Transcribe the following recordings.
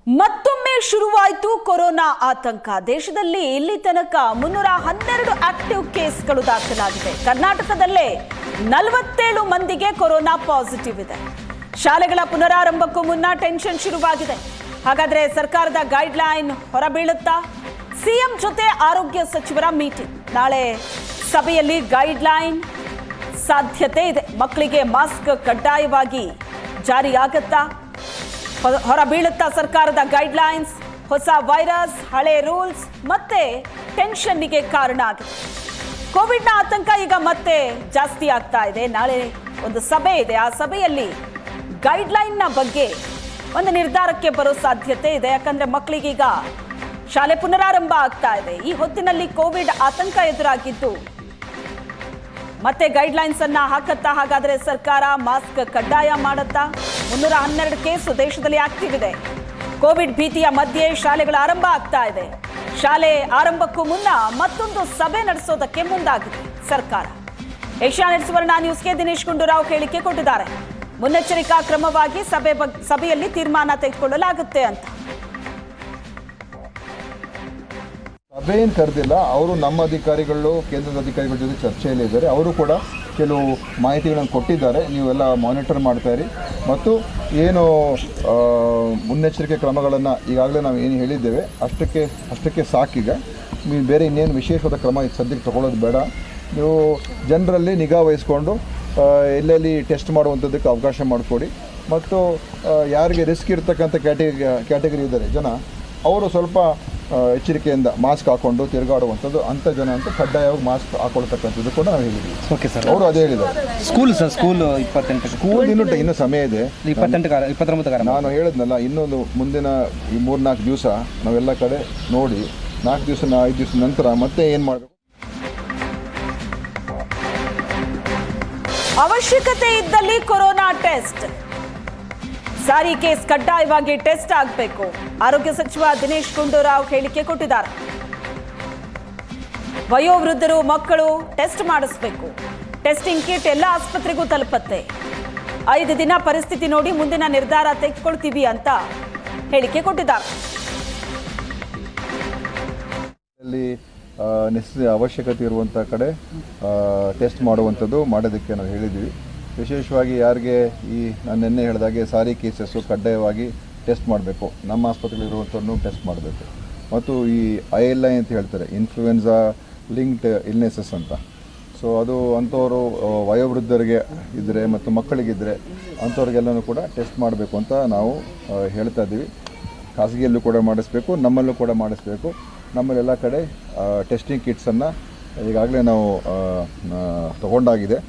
ಮತ್ತೊಮ್ಮೆ ಶುರುವಾಯಿತು ಕೊರೋನಾ ಆತಂಕ. ದೇಶದಲ್ಲಿ ಇಲ್ಲಿ ತನಕ 312 ಆಕ್ಟಿವ್ ಕೇಸ್ಗಳು ದಾಖಲಾಗಿದೆ. ಕರ್ನಾಟಕದಲ್ಲೇ 47 ಮಂದಿಗೆ ಕೊರೋನಾ ಪಾಸಿಟಿವ್ ಇದೆ. ಶಾಲೆಗಳ ಪುನರಾರಂಭಕ್ಕೂ ಮುನ್ನ ಟೆನ್ಷನ್ ಶುರುವಾಗಿದೆ. ಹಾಗಾದ್ರೆ ಸರ್ಕಾರದ ಗೈಡ್ಲೈನ್ ಹೊರಬೀಳುತ್ತಾ? ಸಿಎಂ ಜೊತೆ ಆರೋಗ್ಯ ಸಚಿವರ ಮೀಟಿಂಗ್. ನಾಳೆ ಸಭೆಯಲ್ಲಿ ಗೈಡ್ಲೈನ್ ಸಾಧ್ಯತೆ ಇದೆ. ಮಕ್ಕಳಿಗೆ ಮಾಸ್ಕ್ ಕಡ್ಡಾಯವಾಗಿ ಜಾರಿಯಾಗುತ್ತಾ? ಹೊರಬೀಳುತ್ತಾ ಸರ್ಕಾರದ ಗೈಡ್ಲೈನ್ಸ್? ಹೊಸ ವೈರಸ್, ಹಳೆ ರೂಲ್ಸ್ ಮತ್ತೆ ಟೆನ್ಷನ್ನಿಗೆ ಕಾರಣ ಆಗಿದೆ. ಕೋವಿಡ್ನ ಆತಂಕ ಈಗ ಮತ್ತೆ ಜಾಸ್ತಿ ಆಗ್ತಾ ಇದೆ. ನಾಳೆ ಒಂದು ಸಭೆ ಇದೆ. ಆ ಸಭೆಯಲ್ಲಿ ಗೈಡ್ಲೈನ್ನ ಬಗ್ಗೆ ಒಂದು ನಿರ್ಧಾರಕ್ಕೆ ಬರೋ ಸಾಧ್ಯತೆ ಇದೆ. ಯಾಕಂದ್ರೆ ಮಕ್ಕಳಿಗೀಗ ಶಾಲೆ ಪುನರಾರಂಭ ಆಗ್ತಾ ಇದೆ. ಈ ಹೊತ್ತಿನಲ್ಲಿ ಕೋವಿಡ್ ಆತಂಕ ಎದುರಾಗಿದ್ದು ಮತ್ತೆ ಗೈಡ್ಲೈನ್ಸ್ ಅನ್ನ ಹಾಕತ್ತಾ? ಹಾಗಾದ್ರೆ ಸರ್ಕಾರ ಮಾಸ್ಕ್ ಕಡ್ಡಾಯ ಮಾಡುತ್ತಾ? 312 ಕೇಸು ದೇಶದಲ್ಲಿ ಆಕ್ಟಿವ್ ಇದೆ. ಕೋವಿಡ್ ಭೀತಿಯ ಮಧ್ಯೆ ಶಾಲೆಗಳ ಆರಂಭ ಆಗ್ತಾ ಇದೆ. ಶಾಲೆ ಆರಂಭಕ್ಕೂ ಮುನ್ನ ಮತ್ತೊಂದು ಸಭೆ ನಡೆಸೋದಕ್ಕೆ ಮುಂದಾಗಿದೆ ಸರ್ಕಾರ. ಏಷ್ಯಾನೆಟ್ ಸುವರ್ಣ ನ್ಯೂಸ್ಗೆ ದಿನೇಶ್ ಗುಂಡೂರಾವ್ ಹೇಳಿಕೆ ಕೊಟ್ಟಿದ್ದಾರೆ. ಮುನ್ನೆಚ್ಚರಿಕಾ ಕ್ರಮವಾಗಿ ಸಭೆಯಲ್ಲಿ ತೀರ್ಮಾನ ತೆಗೆದುಕೊಳ್ಳಲಾಗುತ್ತೆ ಅಂತ. ಸಭೆ ಏನು ಕರೆದಿಲ್ಲ. ಅವರು ನಮ್ಮ ಅಧಿಕಾರಿಗಳು, ಕೇಂದ್ರದ ಅಧಿಕಾರಿಗಳ ಜೊತೆ ಚರ್ಚೆಯಲ್ಲಿದ್ದಾರೆ. ಅವರು ಕೂಡ ಕೆಲವು ಮಾಹಿತಿಗಳನ್ನು ಕೊಟ್ಟಿದ್ದಾರೆ. ನೀವೆಲ್ಲ ಮಾನಿಟರ್ ಮಾಡ್ತಾ ಇರಿ. ಮತ್ತು ಏನು ಮುನ್ನೆಚ್ಚರಿಕೆ ಕ್ರಮಗಳನ್ನು ಈಗಾಗಲೇ ನಾವು ಏನು ಹೇಳಿದ್ದೇವೆ ಅಷ್ಟಕ್ಕೆ ಸಾಕೀಗ. ನೀವು ಬೇರೆ ಇನ್ನೇನು ವಿಶೇಷವಾದ ಕ್ರಮ ಸದ್ಯಕ್ಕೆ ತಗೊಳ್ಳೋದು ಬೇಡ. ನೀವು ಜನರಲ್ಲಿ ನಿಗಾ ವಹಿಸ್ಕೊಂಡು ಎಲ್ಲೆಲ್ಲಿ ಟೆಸ್ಟ್ ಮಾಡುವಂಥದ್ದಕ್ಕೆ ಅವಕಾಶ ಮಾಡಿಕೊಡಿ. ಮತ್ತು ಯಾರಿಗೆ ರಿಸ್ಕ್ ಇರ್ತಕ್ಕಂಥ ಕ್ಯಾಟಗರಿ ಇದ್ದಾರೆ ಜನ, ಅವರು ಸ್ವಲ್ಪ ಎಚ್ಚರಿಕೆಯಿಂದ ಮಾಸ್ಕ್ ಹಾಕೊಂಡು ತಿರುಗಾಡುವಂಥದ್ದು, ಅಂಥ ಜನ ಅಂತ ಕಡ್ಡಾಯವಾಗಿ ಮಾಸ್ಕ್ ಹಾಕೊಳ್ತಕ್ಕಂಥದ್ದು ಕೂಡ ನಾವು ಹೇಳಿದ್ದೀವಿ. ಓಕೆ ಸರ್, ಅವರು ಅದೇ ಹೇಳಿದ್ದಾರೆ. ಸ್ಕೂಲ್ 28 ಸ್ಕೂಲ್ ಇನ್ನೂ ಸಮಯ ಇದೆ. 29 ನಾನು ಹೇಳಿದ್ನಲ್ಲ, ಇನ್ನೊಂದು ಮುಂದಿನ ಈ 3-4 ದಿವಸ ನಾವೆಲ್ಲ ಕಡೆ ನೋಡಿ 4 ದಿವಸ 5 ದಿವಸ ನಂತರ ಮತ್ತೆ ಏನು ಮಾಡಬೇಕು. ಅವಶ್ಯಕತೆ ಇದ್ದಲ್ಲಿ ಕೊರೋನಾ ಟೆಸ್ಟ್. ಸಾರಿ ಕೇಸ್ ಕಡ್ಡಾಯವಾಗಿ ಟೆಸ್ಟ್ ಆಗಬೇಕು. ಆರೋಗ್ಯ ಸಚಿವ ದಿನೇಶ್ ಗುಂಡೂರಾವ್ ಹೇಳಿಕೆ ಕೊಟ್ಟಿದ್ದಾರೆ. ವಯೋವೃದ್ಧರು, ಮಕ್ಕಳು ಟೆಸ್ಟ್ ಮಾಡಿಸಬೇಕು. ಟೆಸ್ಟಿಂಗ್ ಕಿಟ್ ಎಲ್ಲ ಆಸ್ಪತ್ರೆಗೂ ತಲುಪತ್ತೆ. 5 ದಿನ ಪರಿಸ್ಥಿತಿ ನೋಡಿ ಮುಂದಿನ ನಿರ್ಧಾರ ತೆಗೆದುಕೊಳ್ತೀವಿ ಅಂತ ಹೇಳಿಕೆ ಕೊಟ್ಟಿದ್ದಾರೆ. ಅವಶ್ಯಕತೆ ಇರುವಂಥ ಕಡೆ ಟೆಸ್ಟ್ ಮಾಡುವಂಥದ್ದು ಮಾಡೋದಕ್ಕೆ ನಾವು ಹೇಳಿದ್ದೀವಿ. ವಿಶೇಷವಾಗಿ ಯಾರಿಗೆ ನಾನು ನಿನ್ನೆ ಹೇಳಿದಾಗೆ ಸಾರಿ ಕೇಸಸ್ಸು ಕಡ್ಡಾಯವಾಗಿ ಟೆಸ್ಟ್ ಮಾಡಬೇಕು. ನಮ್ಮ ಆಸ್ಪತ್ರೆಗಳಿರುವಂಥವ್ರನ್ನೂ ಟೆಸ್ಟ್ ಮಾಡಬೇಕು. ಮತ್ತು ಈ ILI ಅಂತ ಹೇಳ್ತಾರೆ, ಇನ್ಫ್ಲೂಯೆನ್ಸಾ ಲಿಂಕ್ಡ್ ಇಲ್ನೆಸಸ್ ಅಂತ. ಸೊ ಅದು ಅಂಥವರು ವಯೋವೃದ್ಧರಿಗೆ ಇದ್ದರೆ ಮತ್ತು ಮಕ್ಕಳಿಗಿದ್ದರೆ ಅಂಥವ್ರಿಗೆಲ್ಲನೂ ಕೂಡ ಟೆಸ್ಟ್ ಮಾಡಬೇಕು ಅಂತ ನಾವು ಹೇಳ್ತಾ ಇದ್ದೀವಿ. ಖಾಸಗಿಯಲ್ಲೂ ಕೂಡ ಮಾಡಿಸ್ಬೇಕು, ನಮ್ಮಲ್ಲೂ ಕೂಡ ಮಾಡಿಸ್ಬೇಕು. ನಮ್ಮಲ್ಲೆಲ್ಲ ಕಡೆ ಟೆಸ್ಟಿಂಗ್ ಕಿಟ್ಸನ್ನು ಈಗಾಗಲೇ ನಾವು ತಗೊಂಡಾಗಿದೆ.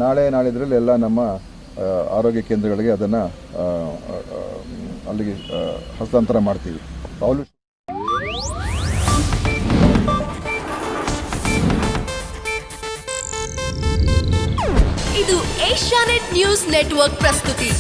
ನಾಳೆ ನಾಳಿದ್ರಲ್ಲಿ ಎಲ್ಲ ನಮ್ಮ ಆರೋಗ್ಯ ಕೇಂದ್ರಗಳಿಗೆ ಅದನ್ನು ಅಲ್ಲಿಗೆ ಹಸ್ತಾಂತರ ಮಾಡ್ತೀವಿ. ಇದು ಏಷ್ಯಾನೆಟ್ ನ್ಯೂಸ್ ನೆಟ್ವರ್ಕ್ ಪ್ರಸ್ತುತಿ.